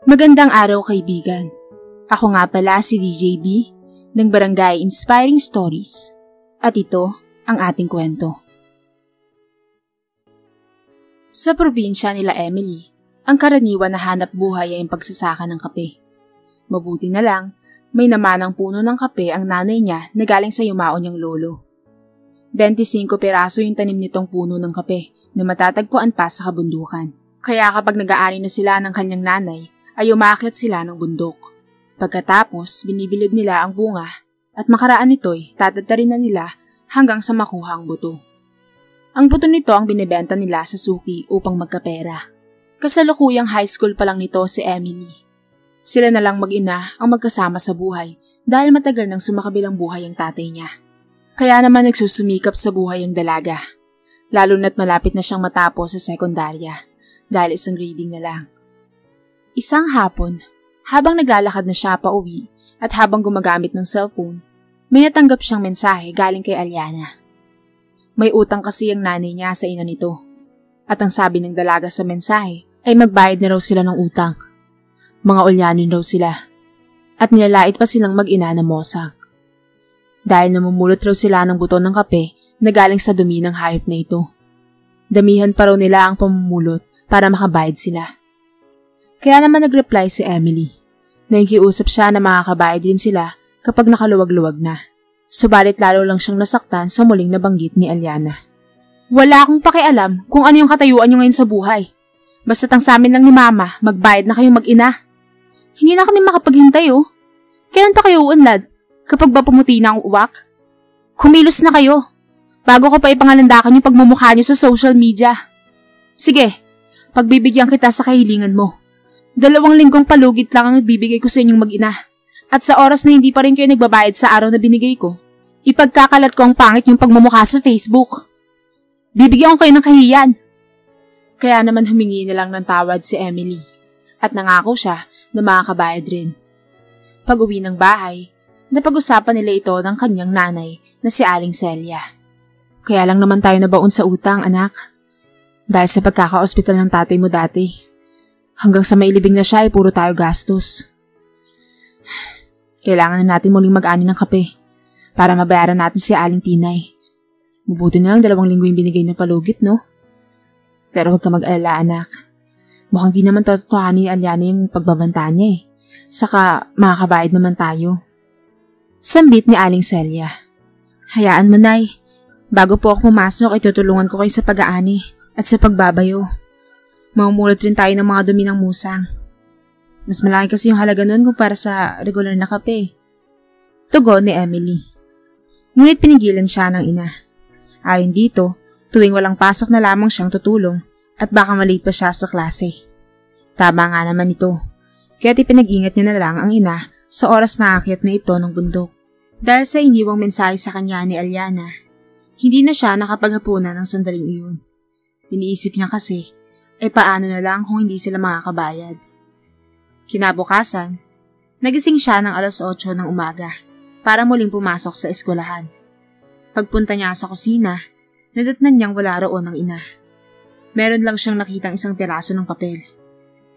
Magandang araw kaibigan. Ako nga pala si DJB ng Barangay Inspiring Stories at ito ang ating kwento. Sa probinsya nila Emily, ang karaniwan na hanap buhay ay ang pagsasaka ng kape. Mabuti na lang, may namanang puno ng kape ang nanay niya na galing sa yumao niyang lolo. 25 piraso yung tanim nitong puno ng kape na matatagpuan pa sa kabundukan. Kaya kapag nag-aani na sila ng kanyang nanay, ay umakyat sila ng bundok. Pagkatapos, binibilog nila ang bunga at makaraan nito'y tatatarin na nila hanggang sa makuha ang buto. Ang buto nito ang binibenta nila sa suki upang magkapera. Kasalukuyang high school pa lang nito si Emily. Sila na lang mag-ina ang magkasama sa buhay dahil matagal nang sumakabilang buhay ang tatay niya. Kaya naman nagsusumikap sa buhay ang dalaga, lalo na't malapit na siyang matapos sa sekundarya dahil isang grading na lang. Isang hapon, habang naglalakad na siya pa uwi at habang gumagamit ng cellphone, may natanggap siyang mensahe galing kay Aliana. May utang kasi ang nanay niya sa ina nito. At ang sabi ng dalaga sa mensahe ay magbayad na raw sila ng utang. Mga ulyanin raw sila. At nilalait pa silang mag-ina na mosang. Dahil namumulot raw sila ng buto ng kape na galing sa dumi ng hayop na ito. Damihan pa raw nila ang pamumulot para makabayad sila. Kaya naman nag-reply si Emily. Nakikiusap siya na makakabayad din sila kapag nakaluwag-luwag na. Subalit lalo lang siyang nasaktan sa muling nabanggit ni Aliana. Wala akong pakialam kung ano yung katayuan niyo ngayon sa buhay. Basta't ang samin lang ni Mama, magbayad na kayong mag-ina. Hindi na kami makapaghintay oh. Kailan pa kayo uunlad? Kapag ba pumuti na ang uwak? Kumilos na kayo. Bago ko pa ipangalandakan yung pagmumukha niyo sa social media. Sige, pagbibigyan kita sa kahilingan mo. 2 linggong palugit lang ang ibibigay ko sa inyong mag-ina. At sa oras na hindi pa rin kayo nagbabayad sa araw na binigay ko, ipagkakalat ko ang pangit yung pagmumukha sa Facebook. Bibigyan ko kayo ng kahiyan. Kaya naman humingi na lang ng tawad si Emily. At nangako siya na makakabayad rin. Pag-uwi ng bahay, napag-usapan nila ito ng kanyang nanay na si Aling Celia. Kaya lang naman tayo nabaon sa utang, anak. Dahil sa pagkaka-ospital ng tatay mo dati. Hanggang sa mailibing na siya ay puro tayo gastos. Kailangan na natin muling mag-ani ng kape para mabayaran natin si Aling Tinay. Mabuti na lang 2 linggo yung binigay na palugit, no? Pero huwag ka mag-alala, anak. Mukhang di naman totohanin ni Aliana yung pagbabanta niya eh. Saka makakabayad naman tayo. Sambit ni Aling Celia. Hayaan mo, Nay. Bago po ako pumasok ay tutulungan ko kayo sa pag-aani at sa pagbabayo. Mamumulot rin tayo ng mga dumi ng musang. Mas malaki kasi yung halaga nun kumpara sa regular na kape. Tugon ni Emily. Ngunit pinigilan siya ng ina. Ayon dito, tuwing walang pasok na lamang siyang tutulong at baka malate pa siya sa klase. Tama nga naman ito. Kaya't ipinag-ingat niya na lang ang ina sa oras na aakyat na ito ng bundok. Dahil sa iniwang mensahe sa kanya ni Aliana, hindi na siya nakapaghapunan ng sandaling iyon. Iniisip niya kasi, paano na lang kung hindi sila makakabayad. Kinabukasan, nagising siya ng 8:00 ng umaga para muling pumasok sa eskwelahan. Pagpunta niya sa kusina, nadatnan niyang wala roon ang ina. Meron lang siyang nakitang isang piraso ng papel.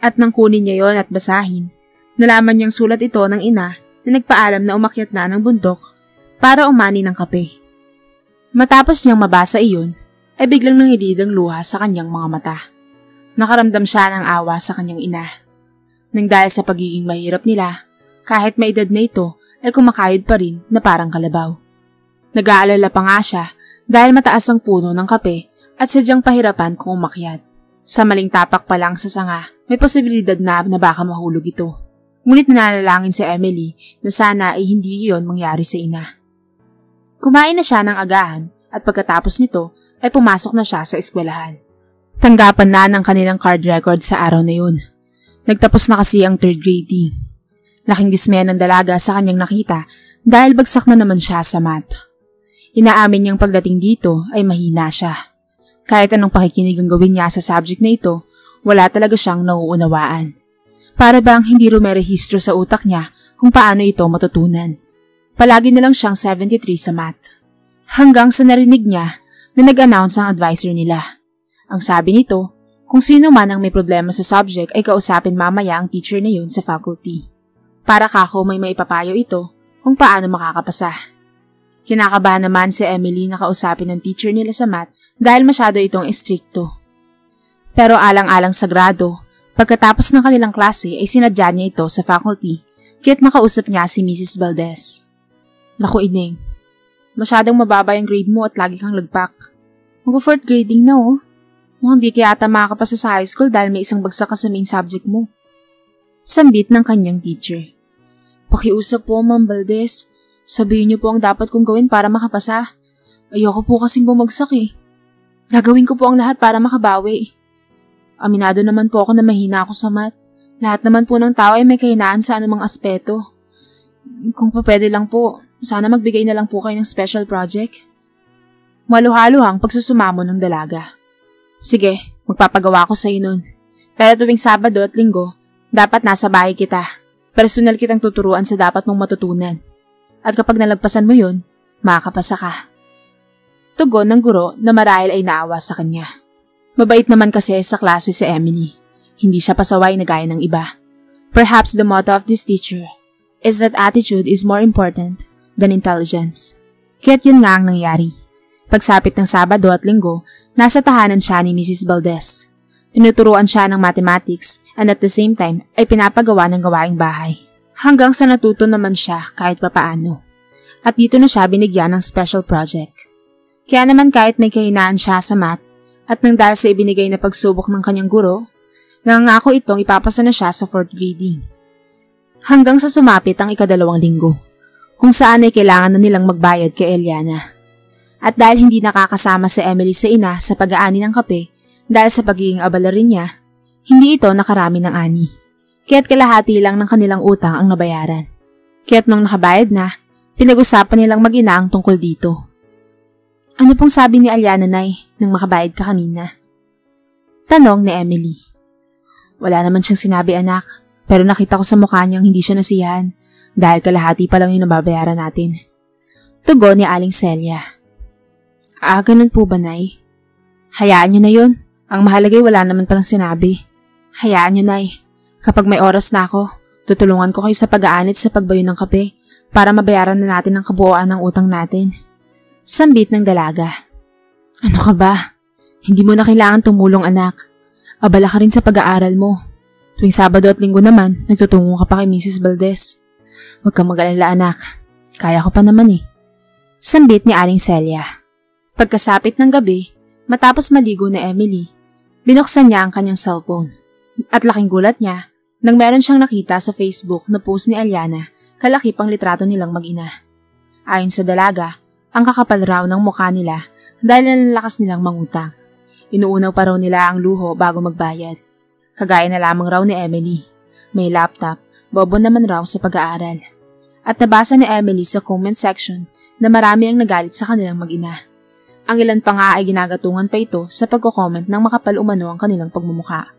At nang kunin niya yon at basahin, nalaman niyang sulat ito ng ina na nagpaalam na umakyat na ng bundok para umani ng kape. Matapos niyang mabasa iyon, ay biglang nangilid ang luha sa kanyang mga mata. Nakaramdam siya ng awa sa kanyang ina. Nang dahil sa pagiging mahirap nila, kahit may edad na ito ay kumakayod pa rin na parang kalabaw. Nag-aalala pa nga siya dahil mataas ang puno ng kape at sadyang pahirapan kung umakyat. Sa maling tapak pa lang sa sanga, may posibilidad na baka mahulog ito. Ngunit nananalangin si Emily na sana ay hindi iyon mangyari sa ina. Kumain na siya ng agahan at pagkatapos nito ay pumasok na siya sa eskwelahan. Tanggapan na ng kanilang card record sa araw na yun. Nagtapos na kasi ang 3rd grading. Laking dismaya ng dalaga sa kanyang nakita dahil bagsak na naman siya sa math. Inaamin niyang pagdating dito ay mahina siya. Kahit anong pakikinig ang gawin niya sa subject na ito, wala talaga siyang nauunawaan. Para bang hindi rumerehistro sa utak niya kung paano ito matutunan. Palagi na lang siyang 73 sa math. Hanggang sa narinig niya na nag-announce ang advisor nila. Ang sabi nito, Kung sino man ang may problema sa subject ay kausapin mamaya ang teacher na yun sa faculty. Para kako may maipapayo ito kung paano makakapasa. Kinakabahan naman si Emily na kausapin ng teacher nila sa math dahil masyado itong estrikto. Pero alang-alang sa grado, pagkatapos ng kanilang klase ay sinadya niya ito sa faculty kaya't makausap niya si Mrs. Valdez. Naku Ineng, masyadong mababa yung grade mo at lagi kang lagpak. Mag-4th grading na oh. Mukhang di kaya ata makakapasa sa high school dahil may isang bagsak ka sa main subject mo. Sambit ng kanyang teacher. Pakiusap po, Ma'am Valdez. Sabihin niyo po ang dapat kong gawin para makapasa. Ayoko po kasing bumagsak eh. Gagawin ko po ang lahat para makabawi. Aminado naman po ako na mahina ako sa math. Lahat naman po ng tao ay may kahinaan sa anumang aspeto. Kung pa pwede lang po, sana magbigay na lang po kayo ng special project. Maluhaluhang pagsusumamo ng dalaga. Sige, magpapagawa ko sa'yo nun. Pero tuwing Sabado at Linggo, dapat nasa bahay kita. Personal kitang tuturuan sa dapat mong matutunan. At kapag nalagpasan mo yun, makakapasa ka. Tugon ng guro na marahil ay naawa sa kanya. Mabait naman kasi sa klase si Emily. Hindi siya pasaway na gaya ng iba. Perhaps the motto of this teacher is that attitude is more important than intelligence. Kaya't yun nga ang nangyari. Pagsapit ng Sabado at Linggo, nasa tahanan siya ni Mrs. Valdez. Tinuturuan siya ng mathematics and at the same time ay pinapagawa ng gawaing bahay. Hanggang sa natuto naman siya kahit papaano. At dito na siya binigyan ng special project. Kaya naman kahit may kahinaan siya sa math at nang dahil sa ibinigay na pagsubok ng kanyang guro, nangangako itong ipapasa na siya sa 4th grading. Hanggang sa sumapit ang ika-2 linggo, kung saan ay kailangan na nilang magbayad kay Eliana. At dahil hindi nakakasama si Emily sa ina sa pag-aani ng kape dahil sa pagiging abala rin niya, hindi ito nakarami ng ani. Kaya't kalahati lang ng kanilang utang ang nabayaran. Kaya't nung nakabayad na, pinag-usapan nilang mag-ina ang tungkol dito. Ano pong sabi ni Eliana, Nay, nang makabayad ka kanina? Tanong ni Emily. Wala naman siyang sinabi anak, pero nakita ko sa mukha niyang hindi siya nasiyahan dahil kalahati pa lang yung nababayaran natin. Tugon ni Aling Celia. Ganun po ba, Nay? Hayaan niyo na yun. Ang mahalagay wala naman palang sinabi. Hayaan niyo, Nay. Kapag may oras na ako, tutulungan ko kayo sa pag-aanit sa pagbayo ng kape para mabayaran na natin ang kabuuan ng utang natin. Sambit ng dalaga. Ano ka ba? Hindi mo na kailangan tumulong anak. Abala ka rin sa pag-aaral mo. Tuwing Sabado at Linggo naman, nagtutungo ka pa kay Mrs. Valdez. Huwag kang mag-alala anak. Kaya ko pa naman eh. Sambit ni Aling Celia. Pagkasapit ng gabi, matapos maligo na Emily, binuksan niya ang kanyang cellphone. At laking gulat niya nang meron siyang nakita sa Facebook na post ni Eliana kalaki pang litrato nilang mag-ina. Ayon sa dalaga, ang kakapal raw ng mukha nila dahil nalalakas nilang mangutang. Inuunaw pa raw nila ang luho bago magbayad. Kagaya na lamang raw ni Emily. May laptop, bobo naman raw sa pag-aaral. At nabasa ni Emily sa comment section na marami ang nagalit sa kanilang mag-ina. Ang ilan pa nga ay ginagatungan pa ito sa pagko-comment ng makapal umano ang kanilang pagmumukha.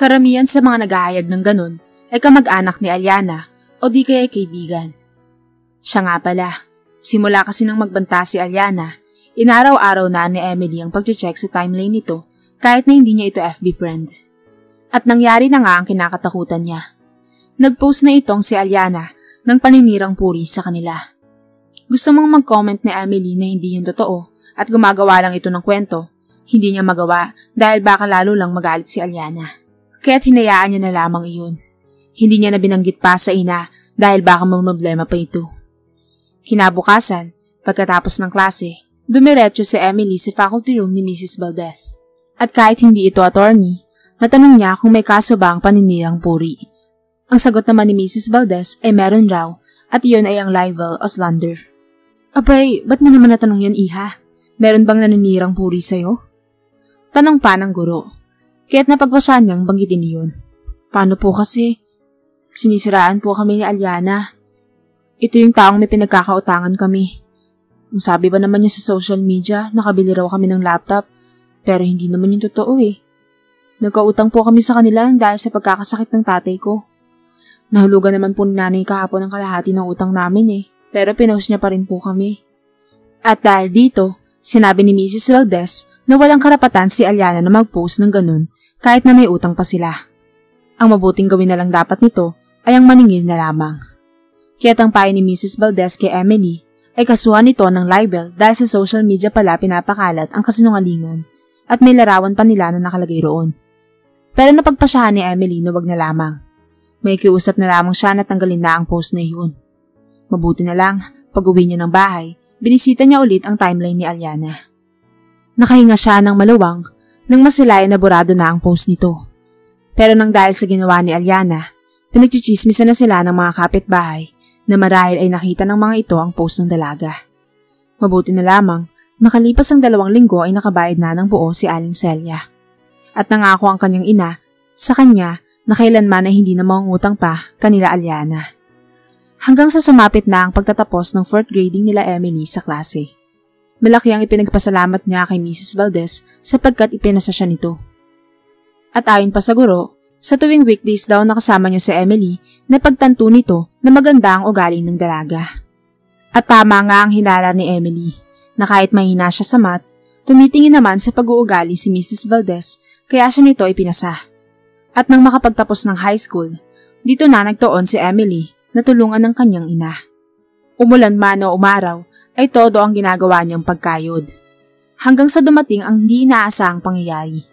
Karamihan sa mga naghahayag ng ganun ay kamag-anak ni Eliana o di kaya kaibigan. Siya nga pala, simula kasi nang magbanta si Eliana, inaraw-araw na ni Emily ang pag-check sa timeline nito kahit na hindi niya ito FB friend. At nangyari na nga ang kinakatakutan niya. Nag-post na itong si Eliana ng paninirang puri sa kanila. Gusto mong mag-comment ni Emily na hindi yun totoo at gumagawa lang ito ng kwento, hindi niya magawa dahil baka lalo lang magalit si Eliana. Kaya't hinayaan niya na lamang iyon. Hindi niya na binanggit pa sa ina dahil baka problema pa ito. Kinabukasan, pagkatapos ng klase, dumiretso si Emily sa faculty room ni Mrs. Valdez. At kahit hindi ito attorney, natanong niya kung may kaso ba ang paninirang puri. Ang sagot naman ni Mrs. Valdez ay meron raw at iyon ay ang libel o slander. Abay, ba't mo naman natanong yan, iha? Meron bang naninirang puri sa'yo? Tanong pa ng guro. Kaya't napagpasya niyang banggitin iyon. Paano po kasi? Sinisiraan po kami ni Eliana. Ito yung taong may pinagkakautangan kami. Ang sabi ba naman niya sa social media, nakabili raw kami ng laptop, pero hindi naman yung totoo eh. Nagkautang po kami sa kanila dahil sa pagkakasakit ng tatay ko. Nahulugan naman po ni nanay kahapon ng kalahati ng utang namin eh, pero pinost niya pa rin po kami. At dahil dito, Sinabi ni Mrs. Valdez na walang karapatan si Aliana na mag-post ng ganun kahit na may utang pa sila. Ang mabuting gawin na lang dapat nito ay ang maningil na lamang. Kaya't ang payo ni Mrs. Valdez kay Emily ay kasuhan nito ng libel dahil sa social media pala pinapakalat ang kasinungalingan at may larawan pa nila na nakalagay roon. Pero napagpasyahan ni Emily na wag na lamang. May kiusap na lamang siya na tanggalin na ang post na yun. Mabuti na lang, pag-uwi niya ng bahay, binisita niya ulit ang timeline ni Aliana. Nakahinga siya ng maluwang nang masilayan na burado na ang post nito. Pero nang dahil sa ginawa ni Aliana, pinagchichismisan na sila ng mga kapitbahay na marahil ay nakita ng mga ito ang post ng dalaga. Mabuti na lamang, makalipas ang 2 linggo ay nakabayad na ng buo si Aling Celia. At nangako ang kanyang ina sa kanya na kailanman ay hindi na mangungutang pa kanila Aliana. Hanggang sa sumapit na ang pagtatapos ng 4th grading nila Emily sa klase. Malaki ang ipinagpasalamat niya kay Mrs. Valdez sapagkat ipinasa siya nito. At ayon pa sa guro, sa tuwing weekdays daw nakasama niya si Emily na pagtanto nito na maganda ang ugali ng dalaga. At tama nga ang hinala ni Emily na kahit mahina siya sa math, tumitingin naman sa pag-uugali si Mrs. Valdez kaya siya nito ipinasa. At nang makapagtapos ng high school, dito na nagtuon si Emily na tulungan ng kanyang ina. Umulan man o umaraw ay todo ang ginagawa niyang pagkayod. Hanggang sa dumating ang hindi inaasahang pangyayari.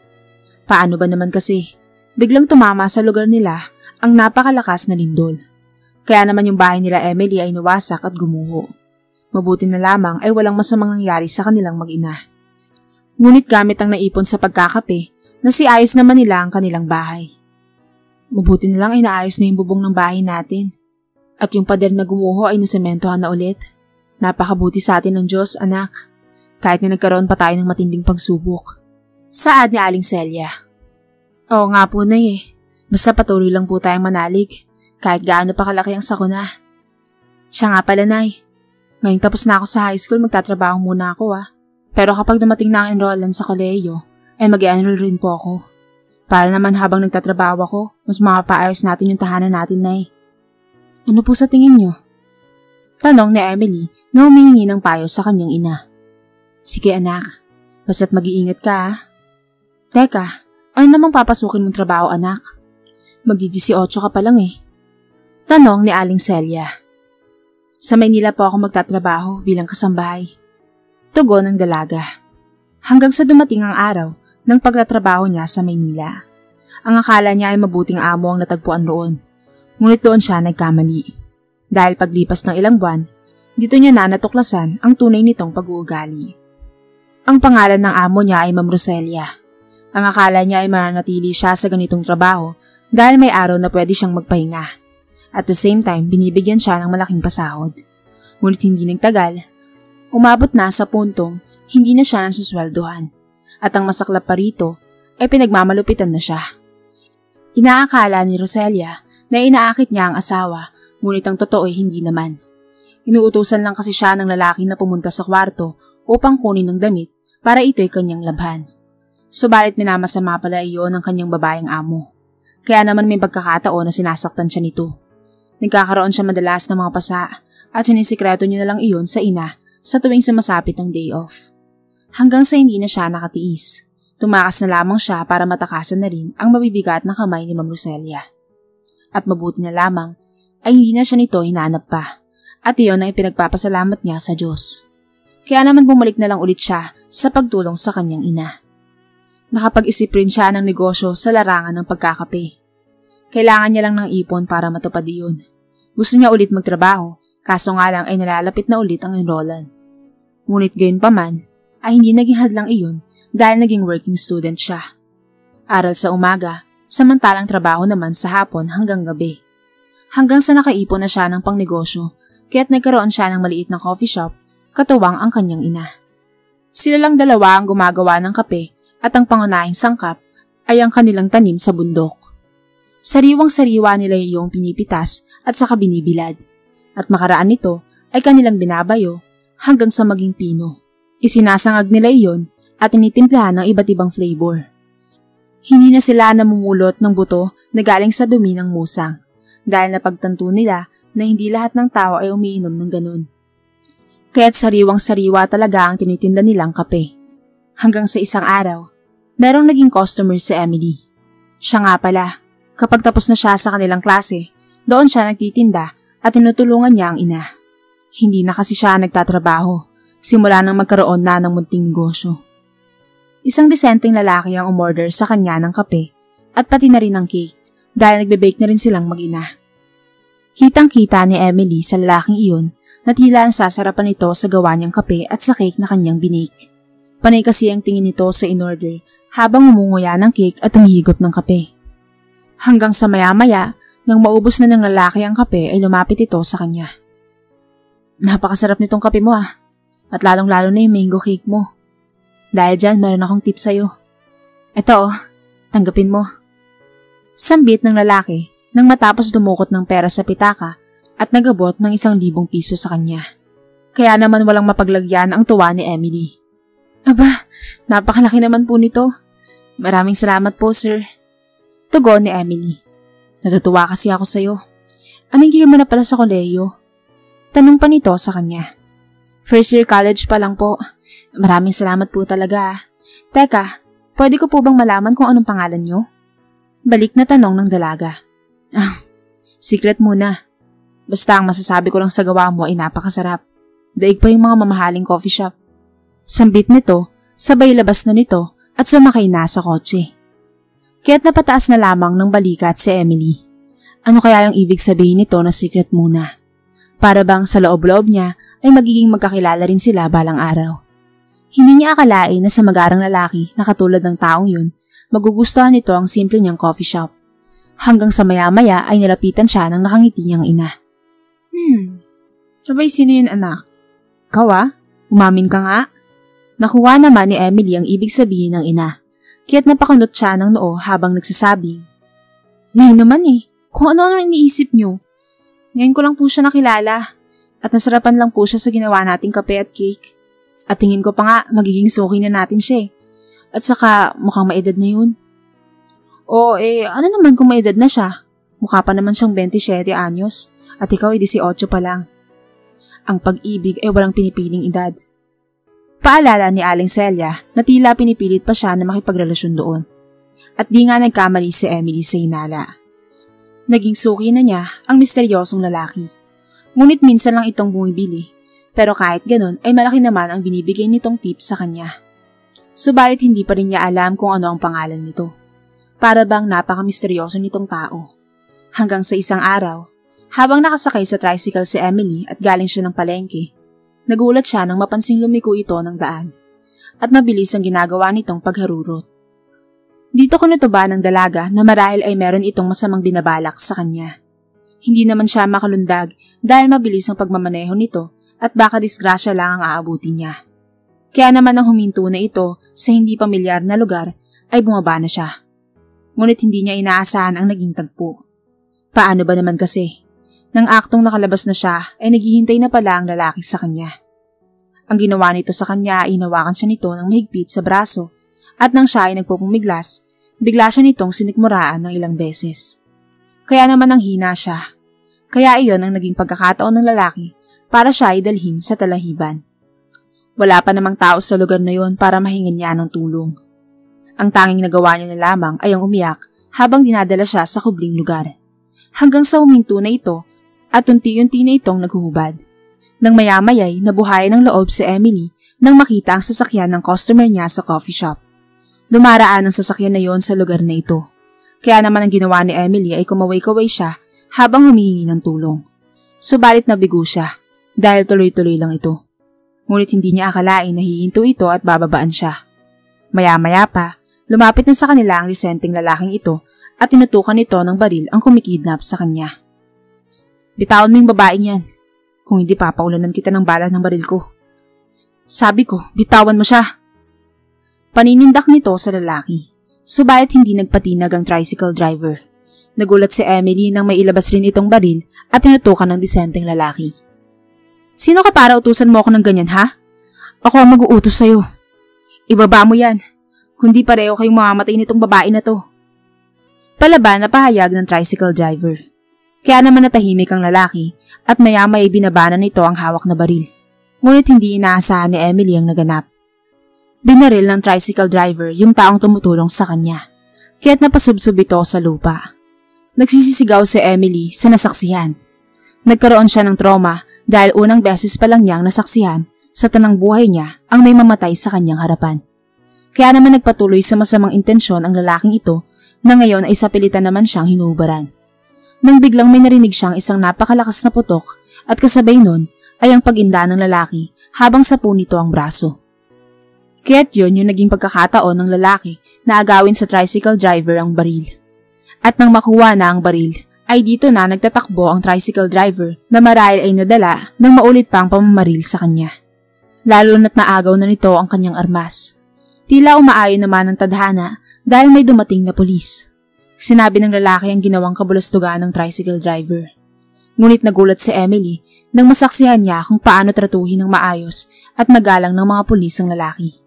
Paano ba naman kasi? Biglang tumama sa lugar nila ang napakalakas na lindol. Kaya naman yung bahay nila Emily ay nawasak at gumuho. Mabuti na lamang ay walang masamang nangyari sa kanilang mag-ina. Ngunit gamit ang naipon sa pagkakape, nasiayos naman nila ang kanilang bahay. Mabuti na lang ay naayos na yung bubong ng bahay natin. At yung pader na gumuho ay nasementohan na ulit. Napakabuti sa atin ng Diyos, anak. Kahit na nagkaroon pa tayo ng matinding pagsubok. Saad ni Aling Celia. Oo nga po, Nay. Basta patuloy lang po tayong manalig. Kahit gaano pa kalaki ang sakuna. Siya nga pala, Nay. Ngayong tapos na ako sa high school, magtatrabaho muna ako Pero kapag dumating na ang enrollan sa kolehiyo, ay mag-enroll rin po ako. Para naman habang nagtatrabaho ako, mas mapapaayos natin yung tahanan natin, Nay. Ano po sa tingin niyo? Tanong ni Emily na humihingi ng payo sa kanyang ina. Sige anak, basta't mag-iingat ka Teka, ano namang papasukin mong trabaho anak? Magdi-18 ka pa lang Tanong ni Aling Celia. Sa Maynila po ako magtatrabaho bilang kasambahay. Tugon ng dalaga. Hanggang sa dumating ang araw ng pagtatrabaho niya sa Maynila. Ang akala niya ay mabuting amo ang natagpuan roon. Ngunit doon siya nagkamali. Dahil paglipas ng ilang buwan, dito niya na natuklasan ang tunay nitong pag-uugali. Ang pangalan ng amo niya ay Ma'am Roselia. Ang akala niya ay mananatili siya sa ganitong trabaho dahil may araw na pwede siyang magpahinga. At the same time, binibigyan siya ng malaking pasahod. Ngunit hindi nagtagal, umabot na sa puntong hindi na siya nasusweldohan. At ang masaklap pa rito ay pinagmamalupitan na siya. Inaakala ni Roselia na inaakit niya ang asawa, ngunit ang totoo ay hindi naman. Inuutusan lang kasi siya ng lalaki na pumunta sa kwarto upang kunin ng damit para ito'y kanyang labhan. Subalit minamasama pala iyon ng kanyang babaeng amo. Kaya naman may pagkakataon na sinasaktan siya nito. Nagkakaroon siya madalas ng mga pasa at sinisikreto niya na lang iyon sa ina sa tuwing sumasapit ang day off. Hanggang sa hindi na siya nakatiis. Tumakas na lamang siya para matakasan na rin ang mabibigat na kamay ni Ma'am Roselia. At mabuti na lamang ay hindi na siya nito hinanap pa at iyon ang ipinagpapasalamat niya sa Diyos. Kaya naman bumalik na lang ulit siya sa pagtulong sa kanyang ina. Nakapag-isip rin siya ng negosyo sa larangan ng pagkakape. Kailangan niya lang ng ipon para matupad iyon. Gusto niya ulit magtrabaho, kaso nga lang ay nalalapit na ulit ang enrollan. Ngunit gayon pa man, ay hindi naging hadlang iyon dahil naging working student siya. Aral sa umaga, samantalang trabaho naman sa hapon hanggang gabi. Hanggang sa nakaipon na siya ng pangnegosyo, kaya't nagkaroon siya ng maliit na coffee shop, katuwang ang kanyang ina. Sila lang dalawa ang gumagawa ng kape at ang pangunahing sangkap ay ang kanilang tanim sa bundok. Sariwang-sariwa nila yung pinipitas at saka binibilad. At makaraan nito ay kanilang binabayo hanggang sa maging pino. Isinasangag nila iyon at tinitimplahan ng iba't ibang flavor. Hindi na sila namumulot ng buto na galing sa dumi ng musang dahil napagtanto nila na hindi lahat ng tao ay umiinom ng ganun. Kaya't sariwang-sariwa talaga ang tinitinda nilang kape. Hanggang sa isang araw, merong naging customer si Emily. Siya nga pala, kapag tapos na siya sa kanilang klase, doon siya nagtitinda at tinutulungan niya ang ina. Hindi na kasi siya nagtatrabaho, simula nang magkaroon na ng munting negosyo. Isang disenteng lalaki ang umorder sa kanya ng kape at pati na rin ng cake dahil nagbe-bake na rin silang mag-ina. Kitang-kita ni Emily sa lalaking iyon na tila ang sasarapan nito sa gawa niyang kape at sa cake na kanyang binake. Panay kasi ang tingin nito sa in-order habang umunguya ng cake at umihigop ng kape. Hanggang sa maya-maya, nang maubos na ng lalaki ang kape ay lumapit ito sa kanya. Napakasarap nitong kape mo at lalong-lalo na yung mango cake mo. Dahil dyan, meron akong tip sa'yo. Ito tanggapin mo. Sambit ng lalaki nang matapos dumukot ng pera sa pitaka at nagabot ng 1,000 piso sa kanya. Kaya naman walang mapaglagyan ang tuwa ni Emily. Aba, napakalaki naman po nito. Maraming salamat po, sir. Tugon ni Emily. Natutuwa kasi ako sa'yo. Anong year mo na pala sa kolehiyo? Tanong pa nito sa kanya. First year college pa lang po. Maraming salamat po talaga. Teka, pwede ko po bang malaman kung anong pangalan niyo? Balik na tanong ng dalaga. Secret muna. Basta ang masasabi ko lang sa gawa mo ay napakasarap. Daig pa yung mga mamahaling coffee shop. Sambit nito, sabay labas na nito at sumakay na sa kotse. Kaya't napataas na lamang ng balikat si Emily. Ano kaya yung ibig sabihin nito na secret muna? Para bang sa loob-loob niya ay magiging magkakilala rin sila balang araw. Hindi niya akalain na sa magarang lalaki na katulad ng taong yun, magugustuhan nito ang simple niyang coffee shop. Hanggang sa maya-maya ay nilapitan siya ng nakangiti niyang ina. Sabay sino yun anak? Ikaw umamin ka nga? Nakuha naman ni Emily ang ibig sabihin ng ina. Kaya't napakunot siya ng noo habang nagsasabing, Ngayon naman kung ano-ano iniisip niyo. Ngayon ko lang po siya nakilala at nasarapan lang po siya sa ginawa nating kape at cake. At tingin ko pa nga magiging suki na natin siya At saka mukhang maedad na yun. Ano naman kung maedad na siya? Mukha pa naman siyang 27 anyos at ikaw ay 18 pa lang. Ang pag-ibig ay walang pinipiling edad. Paalala ni Aling Celia na tila pinipilit pa siya na makipagrelasyon doon. At di nga nagkamali si Emily sa hinala. Naging suki na niya ang misteryosong lalaki. Ngunit minsan lang itong bumibili. Pero kahit ganun ay malaki naman ang binibigay nitong tip sa kanya. Subalit hindi pa rin niya alam kung ano ang pangalan nito. Para bang napaka-misteryoso nitong tao. Hanggang sa isang araw, habang nakasakay sa tricycle si Emily at galing siya ng palengke, nagulat siya nang mapansing lumiko ito ng daan at mabilis ang ginagawa nitong pagharurot. Dito ko natuba ng dalaga na marahil ay meron itong masamang binabalak sa kanya. Hindi naman siya makalundag dahil mabilis ang pagmamaneho nito at baka disgrasya lang ang aabutin niya. Kaya naman ang huminto na ito sa hindi pamilyar na lugar ay bumaba na siya. Ngunit hindi niya inaasahan ang naging tagpo. Paano ba naman kasi? Nang aktong nakalabas na siya ay naghihintay na pala ang lalaki sa kanya. Ang ginawa nito sa kanya ay inawakan siya nito ng mahigpit sa braso at nang siya ay nagpupumiglas, bigla siya nitong sinikmuraan ng ilang beses. Kaya naman ang hina siya. Kaya iyon ang naging pagkakataon ng lalaki para siya ay dalhin sa talahiban. Wala pa namang tao sa lugar na yon para mahingan niya ng tulong. Ang tanging nagawa niya na lamang ay ang umiyak habang dinadala siya sa kubling lugar. Hanggang sa huminto na ito at unti-unti na itong naghuhubad. Nang maya-maya'y nabuhayan ng loob si Emily nang makita ang sasakyan ng customer niya sa coffee shop. Dumaraan ang sasakyan na yon sa lugar na ito. Kaya naman ang ginawa ni Emily ay kumaway-kaway siya habang humihingi ng tulong. Subalit nabigo siya dahil tuloy-tuloy lang ito. Ngunit hindi niya akalain na hihinto ito at bababaan siya. Maya-maya pa, lumapit na sa kanila ang disenteng lalaking ito at tinutukan nito ng baril ang kumikidnap sa kanya. Bitawan mo yung babaeng yan. Kung hindi papaulanan kita ng bala ng baril ko. Sabi ko, bitawan mo siya. Paninindak nito sa lalaki. Subalit hindi nagpatinag ang tricycle driver. Nagulat si Emily nang may ilabas rin itong baril at tinutukan ng disenteng lalaki. Sino ka para utusan mo ako ng ganyan, ha? Ako ang mag-uutos sa'yo. Ibaba mo yan. Kundi pareho kayong mamamatay nitong babae na to. Palaban na pahayag ng tricycle driver. Kaya naman natahimik ang lalaki at maya-may binabana nito ang hawak na baril. Ngunit hindi inaasahan ni Emily ang naganap. Binaril ng tricycle driver yung taong tumutulong sa kanya, kaya't napasubsob ito sa lupa. Nagsisisigaw si Emily sa nasaksihan. Nagkaroon siya ng trauma dahil unang beses pa lang niyang nasaksihan sa tanang buhay niya ang may mamatay sa kanyang harapan. Kaya naman nagpatuloy sa masamang intensyon ang lalaking ito na ngayon ay sapilitan naman siyang hinubaran. Nang biglang may narinig siyang isang napakalakas na putok at kasabay nun ay ang pag-inda ng lalaki habang sapu nito ang braso. Kaya't yun yung naging pagkakataon ng lalaki na agawin sa tricycle driver ang baril. At nang makuha na ang baril, ay dito na nagtatakbo ang tricycle driver na marahil ay nadala ng maulit pang pamamaril sa kanya. Lalo na't naagaw na nito ang kanyang armas. Tila umaayon naman ang tadhana dahil may dumating na pulis. Sinabi ng lalaki ang ginawang kabulastugan ng tricycle driver. Ngunit nagulat si Emily nang masaksihan niya kung paano tratuhin ng maayos at magalang ng mga pulis ang lalaki.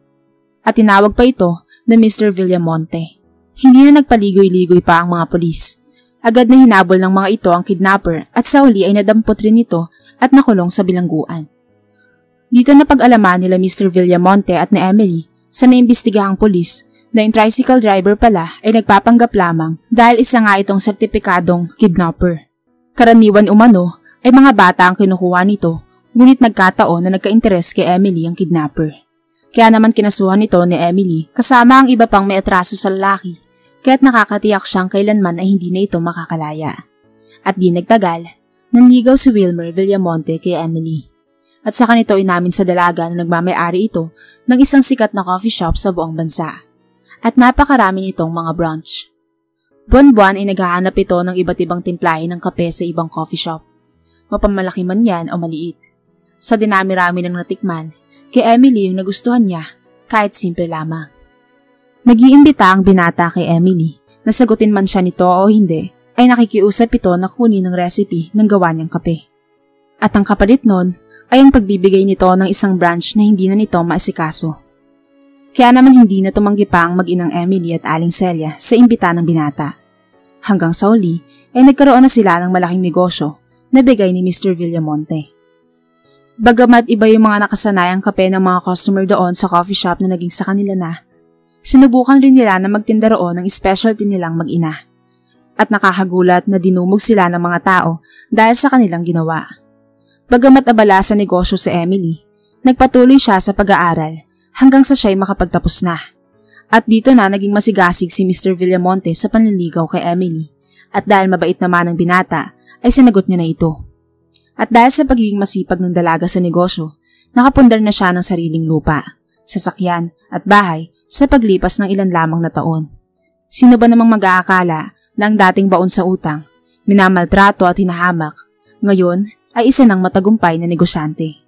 At tinawag pa ito na Mr. Villamonte. Hindi na nagpaligoy-ligoy pa ang mga pulis. Agad na hinabol ng mga ito ang kidnapper at sa huli ay nadampot rin ito at nakulong sa bilangguan. Dito na pag-alaman nila Mr. Villamonte at ni Emily sa naimbestigahang pulis na yung tricycle driver pala ay nagpapanggap lamang dahil isa nga itong sertipikadong kidnapper. Karaniwan umano ay mga bata ang kinukuha nito, ngunit nagkataon na nagka-interes kay Emily ang kidnapper. Kaya naman kinasuhan nito ni Emily kasama ang iba pang may atraso sa lalaki, kaya't nakakatiyak siyang kailanman ay hindi na ito makakalaya. At di nagtagal, nanligaw si Wilmer Villamonte kay Emily. At saka nito inamin sa dalaga na nagmamay-ari ito ng isang sikat na coffee shop sa buong bansa. At napakarami nitong mga brunch. Buwan-buwan ay naghahanap ito ng iba't ibang timplahin ng kape sa ibang coffee shop. Mapamalaki man yan o maliit. Sa dinami-rami ng natikman, kay Emily yung nagustuhan niya, kahit simple lamang. Nag-iimbita ang binata kay Emily na sagutin man siya nito o hindi, ay nakikiusap ito na kunin ng recipe ng gawa niyang kape. At ang kapalit nun ay ang pagbibigay nito ng isang branch na hindi na nito maasikaso. Kaya naman hindi na tumanggi pa ang mag-inang Emily at Aling Celia sa imbita ng binata. Hanggang sa uli ay nagkaroon na sila ng malaking negosyo na bigay ni Mr. Villamonte. Bagamat iba yung mga nakasanayang kape ng mga customer doon sa coffee shop na naging sa kanila na, sinubukan rin nila na magtinda roon ng specialty nilang mag-ina. At nakakagulat na dinumog sila ng mga tao dahil sa kanilang ginawa. Bagamat abala sa negosyo si Emily, nagpatuloy siya sa pag-aaral hanggang sa siya'y makapagtapos na. At dito na naging masigasig si Mr. Villamonte sa panliligaw kay Emily. At dahil mabait naman ang binata, ay sinagot niya na ito. At dahil sa pagiging masipag ng dalaga sa negosyo, nakapundar na siya ng sariling lupa, sasakyan at bahay sa paglipas ng ilan lamang na taon. Sino ba namang mag-aakala na ang dating baon sa utang, minamaltrato at hinahamak, ngayon ay isa ng matagumpay na negosyante.